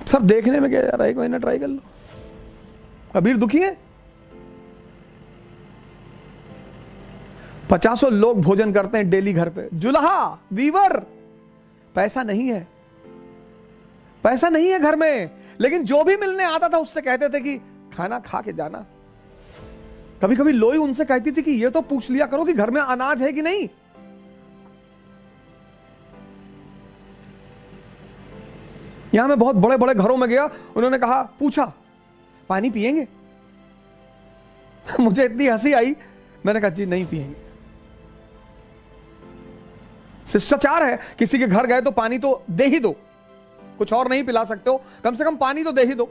Sir देखने में क्या जा रहा है, एक महीना ट्राई कर लो। कबीर दुखी है। 50 लोग भोजन करते हैं डेली घर पे, जुल्हा वीवर, पैसा नहीं है, पैसा नहीं है घर में, लेकिन जो भी मिलने आता था उससे कहते थे कि खाना खा के जाना। कभी कभी लोई उनसे कहती थी कि ये तो पूछ लिया करो कि घर में अनाज है कि नहीं। यहां मैं बहुत बड़े बड़े घरों में गया, उन्होंने कहा, पूछा पानी पिएंगे? मुझे इतनी हंसी आई, मैंने कहा जी नहीं पिएंगे। शिष्टाचार है, किसी के घर गए तो पानी तो दे ही दो, कुछ और नहीं पिला सकते हो, कम से कम पानी तो दे ही दो।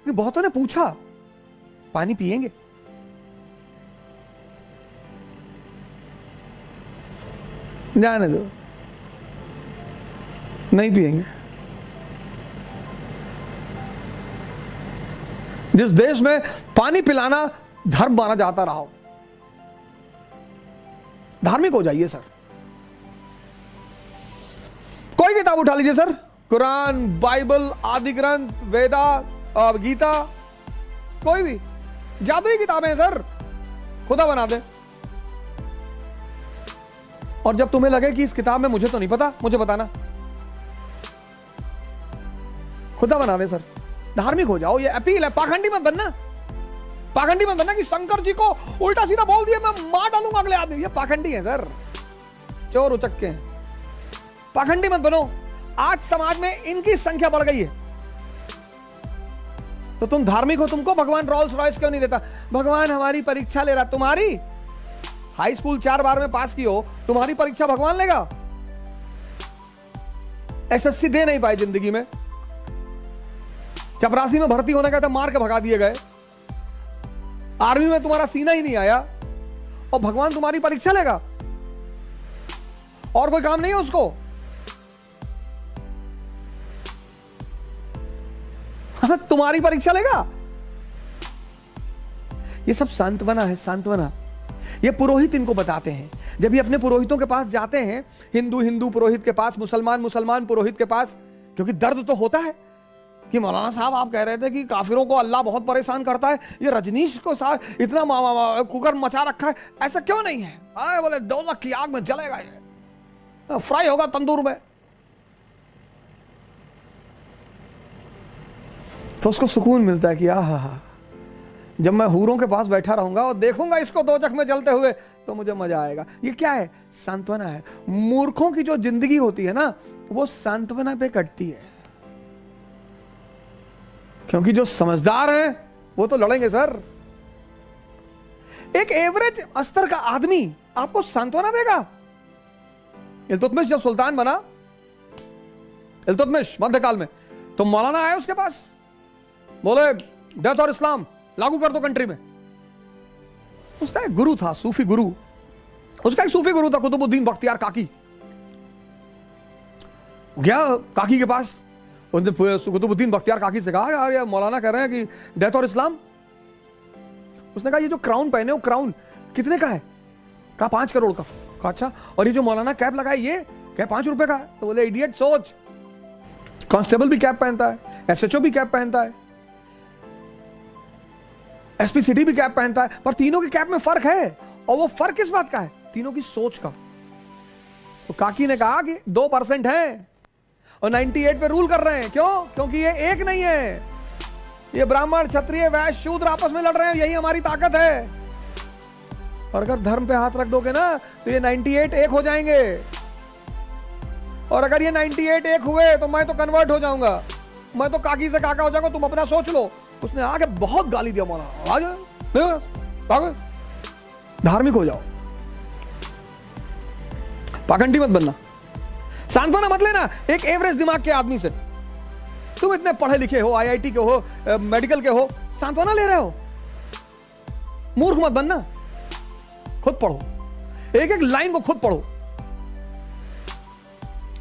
बहुतों ने पूछा पानी पिएंगे? जाने दो, नहीं पिएंगे। जिस देश में पानी पिलाना धर्म माना जाता रहा हो, धार्मिक हो जाइए सर। कोई किताब उठा लीजिए सर, कुरान, बाइबल, आदि ग्रंथ, वेदा, गीता, कोई भी जादुई किताबें हैं सर, खुदा बना दे। और जब तुम्हें लगे कि इस किताब में मुझे तो नहीं पता, मुझे बताना, खुदा बना दे सर। धार्मिक हो जाओ, ये अपील है। पाखंडी मत बनना, पाखंडी मत बनना कि शंकर जी को उल्टा सीधा बोल दिया मैं मार डालूंगा अगले आदमी। ये पाखंडी है सर, चोर उचक्के हैं। पाखंडी मत बनो। आज समाज में इनकी संख्या बढ़ गई है, तो तुम धार्मिक हो, तुमको भगवान रोल्स रॉयस क्यों नहीं देता? भगवान हमारी परीक्षा ले रहा, तुम्हारी हाई स्कूल 4 बार में पास की हो, तुम्हारी परीक्षा भगवान लेगा? एसएससी दे नहीं पाए जिंदगी में, चपरासी में भर्ती होने का था, मार के भगा दिए गए, आर्मी में तुम्हारा सीना ही नहीं आया, और भगवान तुम्हारी परीक्षा लेगा? और कोई काम नहीं है उसको? तुम्हारी परीक्षा लेगा? ये सब सांत्वना है, सांत्वना। ये पुरोहित इनको बताते हैं। जब ये अपने पुरोहितों के पास जाते हैं, हिंदू हिंदू पुरोहित के पास, मुसलमान मुसलमान पुरोहित के पास, क्योंकि दर्द तो होता है कि मौलाना साहब आप कह रहे थे कि काफिरों को अल्लाह बहुत परेशान करता है, ये रजनीश को साहब इतना कुकर मचा रखा है, ऐसा क्यों नहीं है? आए बोले दोज़ख की आग में जलेगा, ये फ्राई होगा तंदूर में। तो उसको सुकून मिलता है कि आहा, जब मैं हूरों के पास बैठा रहूंगा और देखूंगा इसको दोजख में जलते हुए तो मुझे मजा आएगा। ये क्या है? सांत्वना है। मूर्खों की जो जिंदगी होती है ना, वो सांत्वना पे कटती है, क्योंकि जो समझदार हैं वो तो लड़ेंगे सर। एक एवरेज स्तर का आदमी आपको सांत्वना देगा। इल्तुतमिश जब सुल्तान बना, इल्तुतमिश मध्यकाल में, तो मौलाना आए उसके पास, बोले डेथ और इस्लाम लागू कर दो कंट्री में। उसका एक गुरु था, सूफी गुरु, उसका एक सूफी गुरु था कुतुबुद्दीन बख्तियार काकी। गया काकी के पास, उसने कुतुबुद्दीन बख्तियार काकी से कहा, यार ये मौलाना कह रहे हैं कि डेथ और इस्लाम। उसने कहा ये जो क्राउन पहने हो, क्राउन कितने का है? कहा 5 करोड़ का। कहा अच्छा, और ये जो मौलाना कैप लगाए ये क्या 5 रुपए का है? तो बोले इडियट सोच, कांस्टेबल भी कैप पहनता है, एसएचओ भी कैप पहनता है, एसपी सिटी भी कैप पहनता है, पर तीनों की कैप में फर्क है। और वो फर्क किस बात का है? तीनों की सोच का। तो काकी ने कहा कि 2% है और 98 पे रूल कर रहे हैं। क्यों? क्योंकि ये एक नहीं है, ये ब्राह्मण क्षत्रिय वैश्य शूद्र आपस में लड़ रहे हैं, यही हमारी ताकत है। और अगर धर्म पे हाथ रख दोगे ना तो ये 98 एक हो जाएंगे, और अगर ये 98 एक हुए तो मैं तो कन्वर्ट हो जाऊंगा, मैं तो काकी से काका हो जाऊंगा, तुम अपना सोच लो। उसने आगे बहुत गाली दिया मौलाना, आगे धार्मिक हो जाओ, पाखंडी मत बनना, सांत्वना मत लेना एक एवरेज दिमाग के आदमी से। तुम इतने पढ़े लिखे हो, आईआईटी के हो, मेडिकल के हो, सांत्वना ले रहे हो। मूर्ख मत बनना, खुद पढ़ो, एक एक लाइन को खुद पढ़ो।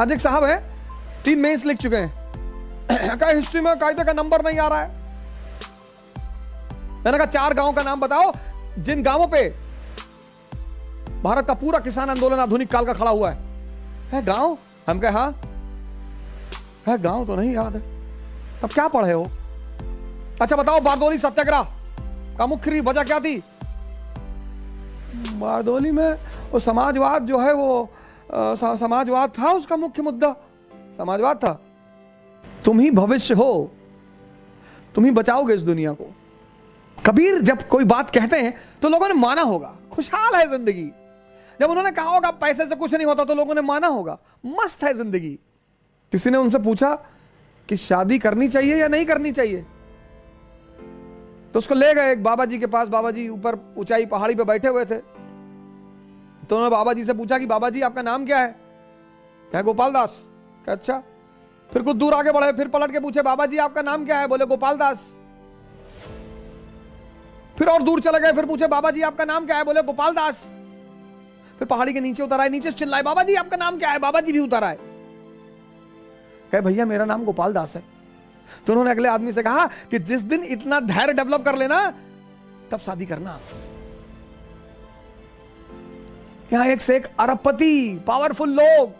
आज एक साहब है 3 मेंस लिख चुके हैं, क्या हिस्ट्री में कायदे का नंबर नहीं आ रहा है। मैंने कहा 4 गांव का नाम बताओ जिन गांवों पे भारत का पूरा किसान आंदोलन आधुनिक काल का खड़ा हुआ है गांव? हम कहे हाँ है, गांव तो नहीं याद है। तब क्या पढ़े हो? अच्छा बताओ, बारदोली सत्याग्रह का मुख्य वजह क्या थी? बारदोली में वो समाजवाद जो है वो समाजवाद था, उसका मुख्य मुद्दा समाजवाद था। तुम ही भविष्य हो, तुम ही बचाओगे इस दुनिया को। कबीर जब कोई बात कहते हैं तो लोगों ने माना होगा, खुशहाल है जिंदगी। जब उन्होंने कहा होगा पैसे से कुछ नहीं होता तो लोगों ने माना होगा, मस्त है जिंदगी। किसी ने उनसे पूछा कि शादी करनी चाहिए या नहीं करनी चाहिए, तो उसको ले गए एक बाबा जी के पास। बाबा जी ऊपर ऊंचाई पहाड़ी पे बैठे हुए थे, तो उन्होंने बाबा जी से पूछा कि बाबा जी आपका नाम क्या है? क्या गोपाल दास। क्या अच्छा। फिर कुछ दूर आगे बढ़े, फिर पलट के पूछे बाबा जी आपका नाम क्या है? बोले गोपाल दास। फिर और दूर चले गए, फिर पूछे बाबा जी आपका नाम क्या है? बोले गोपाल दास। फिर पहाड़ी के नीचे उतर आए, नीचे से चिल्लाए बाबा जी आपका नाम क्या है? बाबा जी भी उतर आए, कहे भैया मेरा नाम गोपाल दास है। तो उन्होंने अगले आदमी से कहा कि जिस दिन इतना धैर्य डेवलप कर लेना तब शादी करना। यहां एक से एक अरबपति पावरफुल लोग,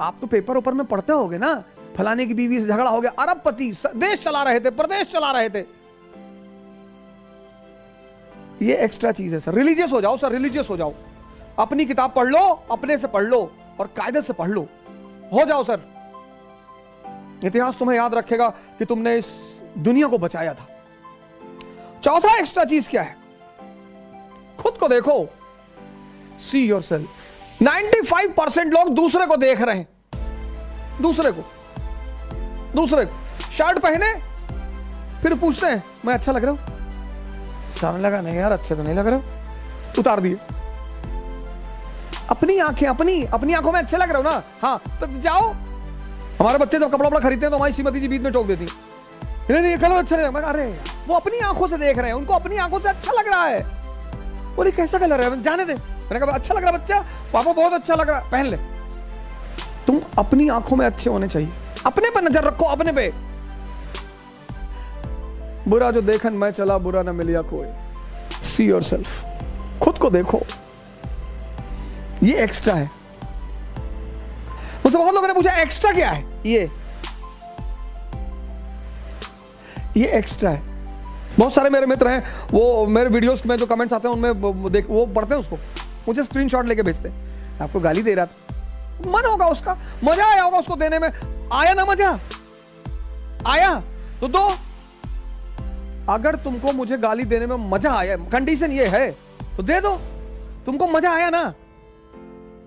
आप तो पेपर ऊपर में पढ़ते होगे ना, फलाने की बीवी से झगड़ा हो गया, अरबपति देश चला रहे थे, प्रदेश चला रहे थे। ये एक्स्ट्रा चीज है सर। रिलीजियस हो जाओ सर, रिलीजियस हो जाओ। अपनी किताब पढ़ लो, अपने से पढ़ लो और कायदे से पढ़ लो, हो जाओ सर। इतिहास तुम्हें याद रखेगा कि तुमने इस दुनिया को बचाया था। चौथा एक्स्ट्रा चीज क्या है? खुद को देखो, सी योरसेल्फ। 95% लोग दूसरे को देख रहे हैं, दूसरे को शर्ट पहने फिर पूछते हैं मैं अच्छा लग रहा हूं? सामने लगा नहीं यार, अच्छे तो नहीं लग रहे, उतार दिए। अपनी आंखें, अपनी आंखों में अच्छे लग रहे हो ना, हाँ तो जाओ। हमारे बच्चे जब कपड़ा खरीदते हैं तो हमारी श्रीमती जी बीच में टोक देती, नहीं ये कलर अच्छा नहीं लगा। अरे वो अपनी आंखों से देख रहे हैं, उनको अपनी आंखों से अच्छा लग रहा है। बोले कैसा कलर है? जाने दे। मैंने कहा अच्छा लग रहा बच्चा, पापा बहुत अच्छा लग रहा, पहन ले। तुम अपनी आंखों में अच्छे होने चाहिए, अपने पर नजर रखो, अपने पे। बुरा जो देखन मैं चला, बुरा ना मिलिया कोई। सी योरसेल्फ, खुद को देखो। ये एक्स्ट्रा है। मुझसे बहुत लोगों ने पूछा एक्स्ट्रा क्या है? ये एक्स्ट्रा है। बहुत सारे मेरे मित्र हैं, वो मेरे वीडियोस में जो कमेंट्स आते हैं उनमें वो पढ़ते हैं, उसको मुझे स्क्रीनशॉट लेके भेजते हैं। आपको गाली दे रहा था, मन होगा उसका, मजा आया होगा उसको देने में। आया ना मजा? आया तो दो। अगर तुमको मुझे गाली देने में मजा आया, कंडीशन ये है तो दे दो। तुमको मजा आया ना,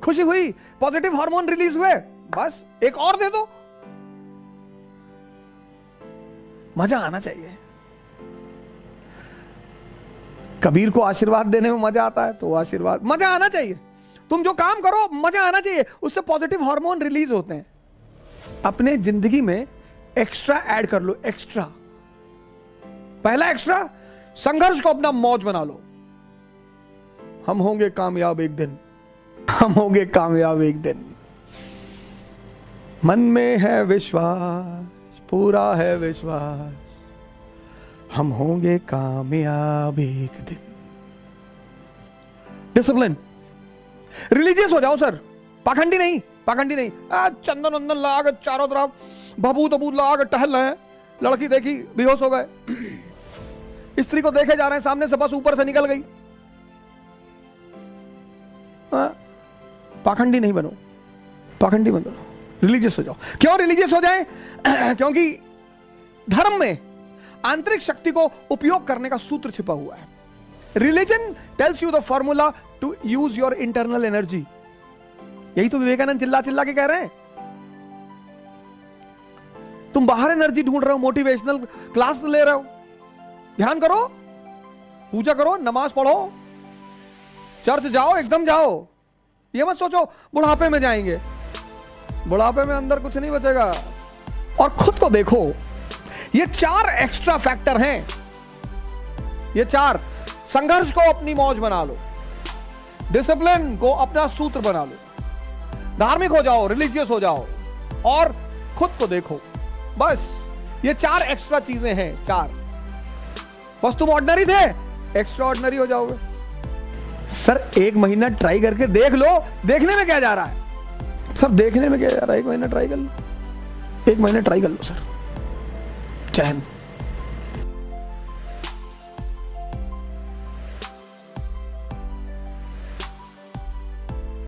खुशी हुई, पॉजिटिव हार्मोन रिलीज हुए, बस एक और दे दो। मजा आना चाहिए। कबीर को आशीर्वाद देने में मजा आता है तो आशीर्वाद, मजा आना चाहिए। तुम जो काम करो मजा आना चाहिए, उससे पॉजिटिव हार्मोन रिलीज होते हैं। अपने जिंदगी में एक्स्ट्रा ऐड कर लो, एक्स्ट्रा। पहला एक्स्ट्रा, संघर्ष को अपना मौज बना लो। हम होंगे कामयाब एक दिन, हम होंगे कामयाब एक दिन। मन में है विश्वास, पूरा है विश्वास, हम होंगे कामयाब एक दिन। डिसिप्लिन, रिलीजियस हो जाओ सर, पाखंडी नहीं, पाखंडी नहीं। चंदन वंदन लगा के चारों तरफ भभूत अबूत लगा के टहल रहे हैं, लड़की देखी बेहोश हो गए, स्त्री को देखे जा रहे हैं सामने से, बस ऊपर से निकल गई। पाखंडी नहीं बनो, पाखंडी मत बनो, रिलीजियस हो जाओ। क्यों रिलीजियस हो जाए? क्योंकि धर्म में आंतरिक शक्ति को उपयोग करने का सूत्र छिपा हुआ है। Religion tells you the formula to use your internal energy. यही तो विवेकानंद चिल्ला चिल्ला के कह रहे हैं। तुम बाहर एनर्जी ढूंढ रहे हो, मोटिवेशनल क्लास ले रहे हो, ध्यान करो, पूजा करो, नमाज पढ़ो, चर्च जाओ, एकदम जाओ। ये मत सोचो बुढ़ापे में जाएंगे, बुढ़ापे में अंदर कुछ नहीं बचेगा। और खुद को देखो। ये 4 एक्स्ट्रा फैक्टर हैं, ये 4। संघर्ष को अपनी मौज बना लो, डिसिप्लिन को अपना सूत्र बना लो, धार्मिक हो जाओ, रिलीजियस हो जाओ, और खुद को देखो। बस ये 4 एक्स्ट्रा चीजें हैं, 4। बस तुम ऑर्डिनरी थे, एक्स्ट्रा ऑर्डिनरी हो जाओगे। सर 1 महीना ट्राई करके देख लो, देखने में क्या जा रहा है? सर देखने में क्या जा रहा है? 1 महीना ट्राई कर लो, 1 महीना ट्राई कर लो सर, जय हिंद।